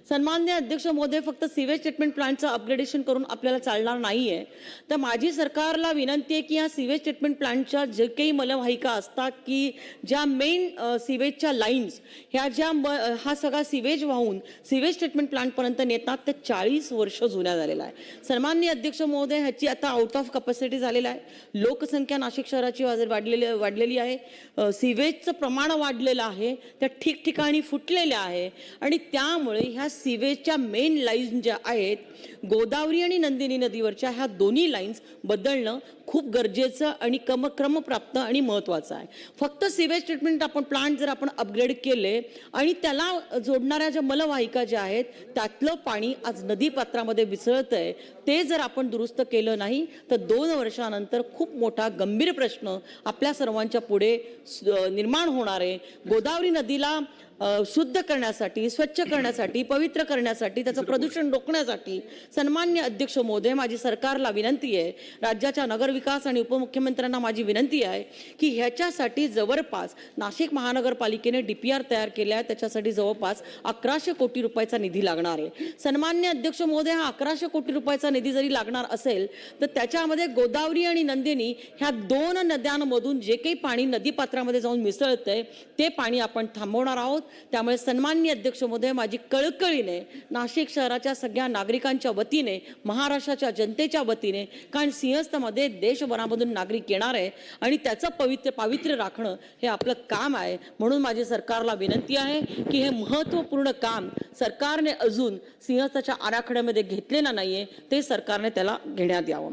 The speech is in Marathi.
सन्माननीय अध्यक्ष महोदय, फक्त सीवेज ट्रीटमेंट प्लांटचं अपग्रेडेशन करून आपल्याला चालणार नाहीये। तर माझी सरकारला विनंती आहे की या सीवेज ट्रीटमेंट प्लांटच्या जे काही मलवाहिका असतात की ज्या मेन सीवेजच्या लाईन्स ह्या ज्या हा सगळा सीवेज वाहून सीवेज ट्रीटमेंट प्लांट पर्यंत नेतात ते 40 वर्ष जुन्या झालेला आहे। सन्माननीय अध्यक्ष महोदय, ह्याची आता आउट ऑफ कॅपॅसिटी झालेला आहे। लोकसंख्या नाशिक शहराची वाढलेली आहे, सीवेजचं प्रमाण वाढलेलं आहे, त्या ठिकठिकाणी फुटलेल्या आहे आणि त्यामुळे ह्या सीवेजच्या मेन लाईन्स ज्या आहेत गोदावरी आणि नंदिनी नदीवरच्या ह्या दोन्ही लाईन्स बदलणं खूप गरजेचं आणि क्रमप्राप्त आणि महत्त्वाचं आहे। फक्त सीवेज ट्रीटमेंट आपण प्लांट जर आपण अपग्रेड केले आणि त्याला जोडणाऱ्या ज्या मलवाहिका ज्या आहेत त्यातलं पाणी आज नदीपात्रामध्ये मिसळतंय, ते जर आपण दुरुस्त केलं नाही तर 2 वर्षानंतर खूप मोठा गंभीर प्रश्न आपल्या सर्वांच्या पुढे निर्माण होणार आहे। गोदावरी नदीला शुद्ध करण्यासाठी, स्वच्छ करण्यासाठी, पवित्र करण्यासाठी, त्याचं प्रदूषण रोखण्यासाठी सन्माननीय अध्यक्ष महोदय, माझी सरकारला विनंती आहे, राज्याच्या नगरविकास आणि उपमुख्यमंत्र्यांना माझी विनंती आहे की ह्याच्यासाठी जवळपास नाशिक महानगरपालिकेने डीपीआर तयार केले आहे, त्याच्यासाठी जवळपास 1100 कोटी रुपयाचा निधी लागणार आहे। सन्माननीय अध्यक्ष महोदय, हा 1100 कोटी रुपयाचा निधी जरी लागणार असेल तर त्याच्यामध्ये गोदावरी आणि नंदिनी ह्या 2 नद्यांमधून जे काही पाणी नदीपात्रामध्ये जाऊन मिसळतंय ते पाणी आपण थांबवणार आहोत। त्यामुळे सन्माननीय अध्यक्ष महोदय, माझी कळकळीने नाशिक शहराच्या सगळ्या नागरिकांच्या वतीने, महाराष्ट्राच्या जनतेच्या वतीने, कारण सिंहस्थमध्ये देशभरामधून नागरिक येणार आहे आणि त्याचं पावित्र्य राखणं हे आपलं काम आहे। म्हणून माझी सरकारला विनंती आहे की हे महत्त्वपूर्ण काम सरकारने अजून सिंहस्थच्या आराखड्यामध्ये घेतलेलं नाहीये, ते सरकारने त्याला घेण्यात यावं।